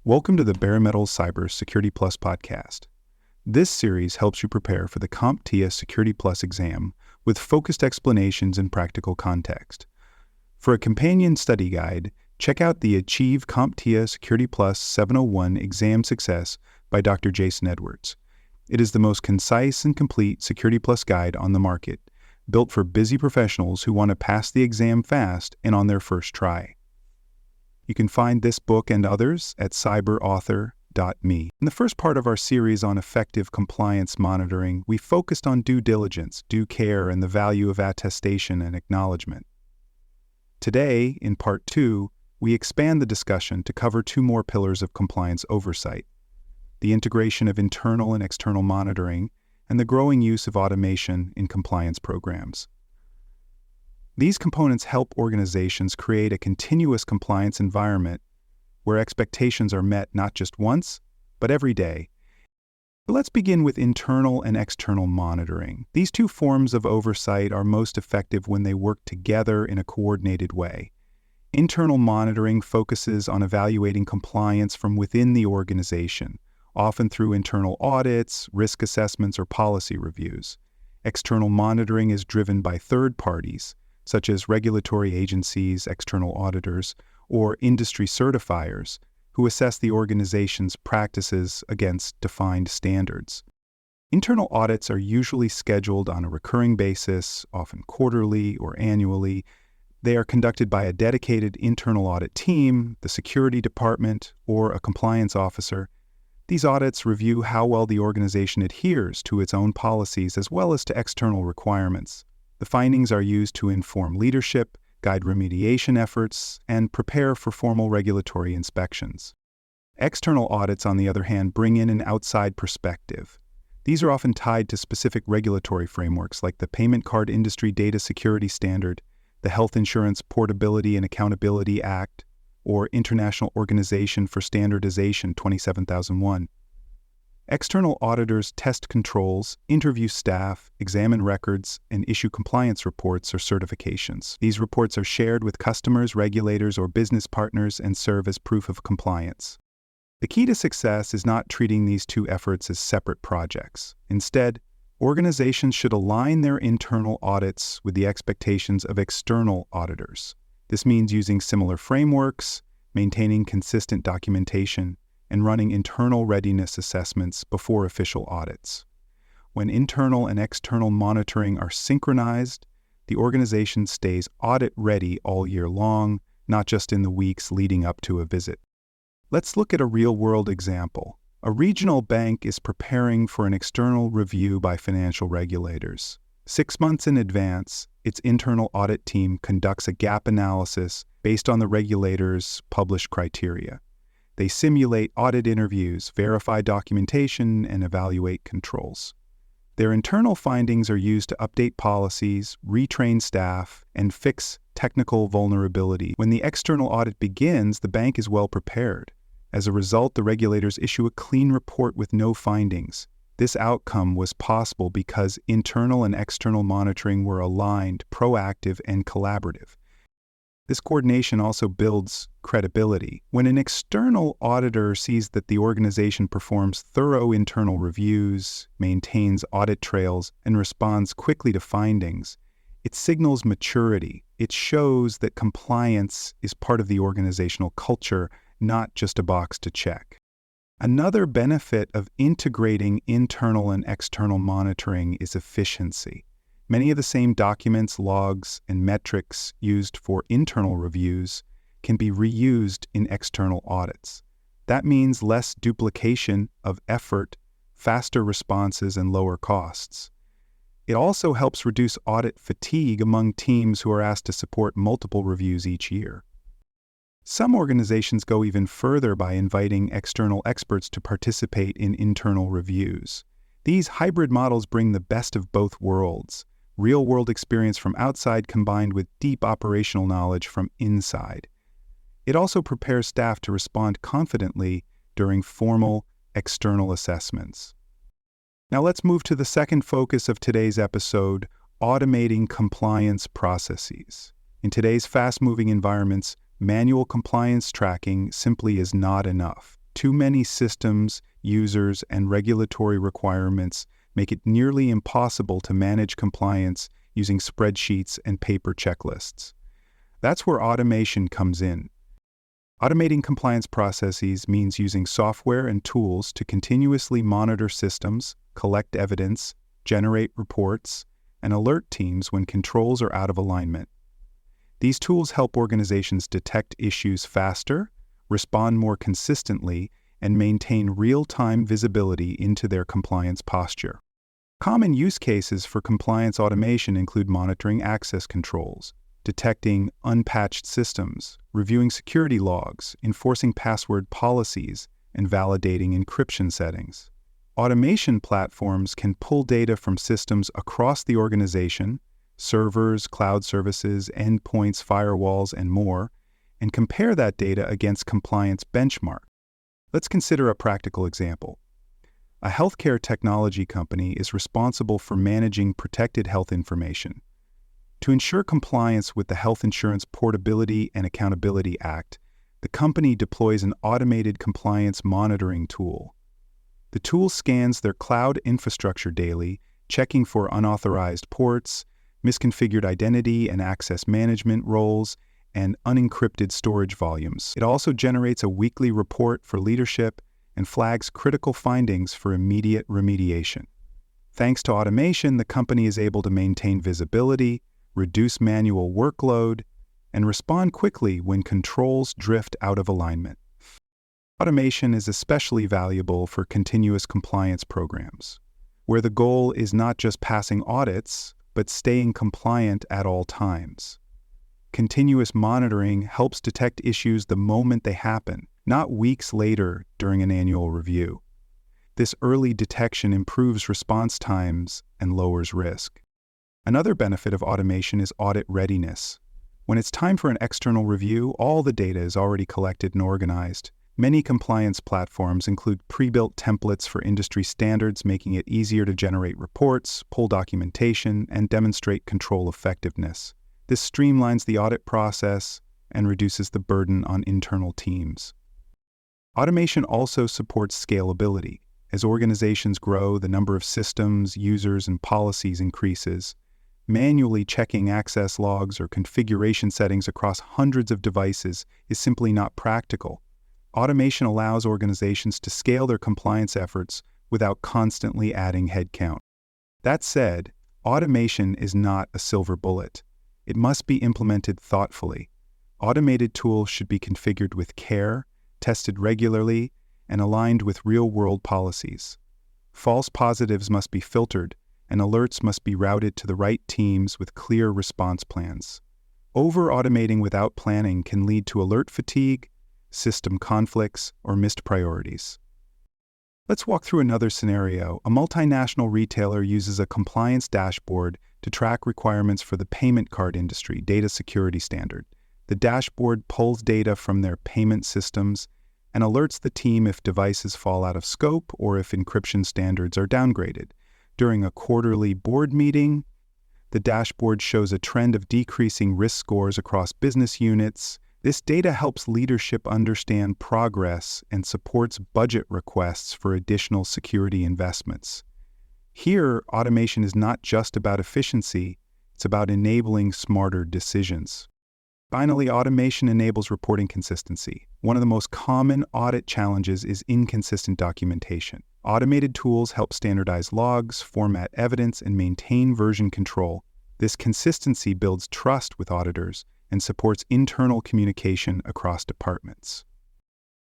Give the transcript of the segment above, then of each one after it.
Welcome to the Bare Metal Cyber Security Plus podcast. This series helps you prepare for the CompTIA Security Plus exam with focused explanations and practical context. For a companion study guide, check out the Achieve CompTIA Security Plus 701 Exam Success by Dr. Jason Edwards. It is the most concise and complete Security Plus guide on the market, built for busy professionals who want to pass the exam fast and on their first try. You can find this book and others at cyberauthor.me. In the first part of our series on effective compliance monitoring, we focused on due diligence, due care, and the value of attestation and acknowledgement. Today, in part 2, we expand the discussion to cover two more pillars of compliance oversight: the integration of internal and external monitoring, and the growing use of automation in compliance programs. These components help organizations create a continuous compliance environment where expectations are met not just once, but every day. But let's begin with internal and external monitoring. These two forms of oversight are most effective when they work together in a coordinated way. Internal monitoring focuses on evaluating compliance from within the organization, often through internal audits, risk assessments, or policy reviews. External monitoring is driven by third parties, such as regulatory agencies, external auditors, or industry certifiers, who assess the organization's practices against defined standards. Internal audits are usually scheduled on a recurring basis, often quarterly or annually. They are conducted by a dedicated internal audit team, the security department, or a compliance officer. These audits review how well the organization adheres to its own policies as well as to external requirements. The findings are used to inform leadership, guide remediation efforts, and prepare for formal regulatory inspections. External audits, on the other hand, bring in an outside perspective. These are often tied to specific regulatory frameworks like the Payment Card Industry Data Security Standard, the Health Insurance Portability and Accountability Act, or International Organization for Standardization 27001. External auditors test controls, interview staff, examine records, and issue compliance reports or certifications. These reports are shared with customers, regulators, or business partners and serve as proof of compliance. The key to success is not treating these two efforts as separate projects. Instead, organizations should align their internal audits with the expectations of external auditors. This means using similar frameworks, maintaining consistent documentation, and running internal readiness assessments before official audits. When internal and external monitoring are synchronized, the organization stays audit-ready all year long, not just in the weeks leading up to a visit. Let's look at a real-world example. A regional bank is preparing for an external review by financial regulators. 6 months in advance, its internal audit team conducts a gap analysis based on the regulator's published criteria. They simulate audit interviews, verify documentation, and evaluate controls. Their internal findings are used to update policies, retrain staff, and fix technical vulnerability. When the external audit begins, the bank is well prepared. As a result, the regulators issue a clean report with no findings. This outcome was possible because internal and external monitoring were aligned, proactive, and collaborative. This coordination also builds credibility. When an external auditor sees that the organization performs thorough internal reviews, maintains audit trails, and responds quickly to findings, it signals maturity. It shows that compliance is part of the organizational culture, not just a box to check. Another benefit of integrating internal and external monitoring is efficiency. Many of the same documents, logs, and metrics used for internal reviews can be reused in external audits. That means less duplication of effort, faster responses, and lower costs. It also helps reduce audit fatigue among teams who are asked to support multiple reviews each year. Some organizations go even further by inviting external experts to participate in internal reviews. These hybrid models bring the best of both worlds: real-world experience from outside combined with deep operational knowledge from inside. It also prepares staff to respond confidently during formal external assessments. Now let's move to the second focus of today's episode: automating compliance processes. In today's fast-moving environments, manual compliance tracking simply is not enough. Too many systems, users, and regulatory requirements make it nearly impossible to manage compliance using spreadsheets and paper checklists. That's where automation comes in. Automating compliance processes means using software and tools to continuously monitor systems, collect evidence, generate reports, and alert teams when controls are out of alignment. These tools help organizations detect issues faster, respond more consistently, and maintain real-time visibility into their compliance posture. Common use cases for compliance automation include monitoring access controls, detecting unpatched systems, reviewing security logs, enforcing password policies, and validating encryption settings. Automation platforms can pull data from systems across the organization, servers, cloud services, endpoints, firewalls, and more, and compare that data against compliance benchmarks. Let's consider a practical example. A healthcare technology company is responsible for managing protected health information. To ensure compliance with the Health Insurance Portability and Accountability Act, the company deploys an automated compliance monitoring tool. The tool scans their cloud infrastructure daily, checking for unauthorized ports, misconfigured identity and access management roles, and unencrypted storage volumes. It also generates a weekly report for leadership and flags critical findings for immediate remediation. Thanks to automation, the company is able to maintain visibility, reduce manual workload, and respond quickly when controls drift out of alignment. Automation is especially valuable for continuous compliance programs, where the goal is not just passing audits, but staying compliant at all times. Continuous monitoring helps detect issues the moment they happen, not weeks later during an annual review. This early detection improves response times and lowers risk. Another benefit of automation is audit readiness. When it's time for an external review, all the data is already collected and organized. Many compliance platforms include pre-built templates for industry standards, making it easier to generate reports, pull documentation, and demonstrate control effectiveness. This streamlines the audit process and reduces the burden on internal teams. Automation also supports scalability. As organizations grow, the number of systems, users, and policies increases. Manually checking access logs or configuration settings across hundreds of devices is simply not practical. Automation allows organizations to scale their compliance efforts without constantly adding headcount. That said, automation is not a silver bullet. It must be implemented thoughtfully. Automated tools should be configured with care, tested regularly, and aligned with real-world policies. False positives must be filtered, and alerts must be routed to the right teams with clear response plans. Over-automating without planning can lead to alert fatigue, system conflicts, or missed priorities. Let's walk through another scenario. A multinational retailer uses a compliance dashboard to track requirements for the payment card industry data security standard. The dashboard pulls data from their payment systems and alerts the team if devices fall out of scope or if encryption standards are downgraded. During a quarterly board meeting, the dashboard shows a trend of decreasing risk scores across business units. This data helps leadership understand progress and supports budget requests for additional security investments. Here, automation is not just about efficiency, it's about enabling smarter decisions. Finally, automation enables reporting consistency. One of the most common audit challenges is inconsistent documentation. Automated tools help standardize logs, format evidence, and maintain version control. This consistency builds trust with auditors and supports internal communication across departments.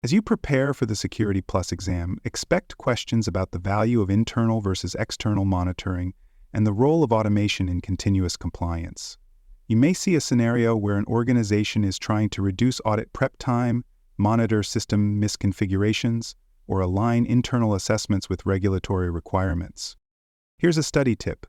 As you prepare for the Security Plus exam, expect questions about the value of internal versus external monitoring and the role of automation in continuous compliance. You may see a scenario where an organization is trying to reduce audit prep time, monitor system misconfigurations, or align internal assessments with regulatory requirements. Here's a study tip.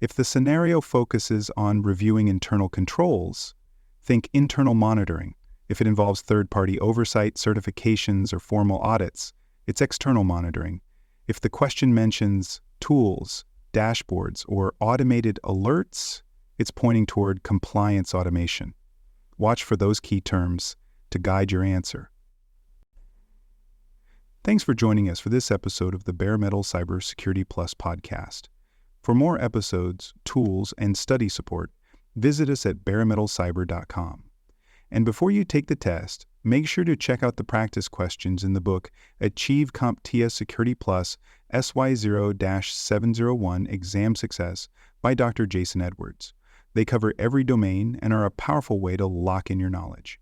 If the scenario focuses on reviewing internal controls, think internal monitoring. If it involves third-party oversight, certifications, or formal audits, it's external monitoring. If the question mentions tools, dashboards, or automated alerts, it's pointing toward compliance automation. Watch for those key terms to guide your answer. Thanks for joining us for this episode of the Bare Metal Cyber Security Plus podcast. For more episodes, tools, and study support, visit us at baremetalcyber.com. And before you take the test, make sure to check out the practice questions in the book Achieve CompTIA Security Plus SY0-701 Exam Success by Dr. Jason Edwards. They cover every domain and are a powerful way to lock in your knowledge.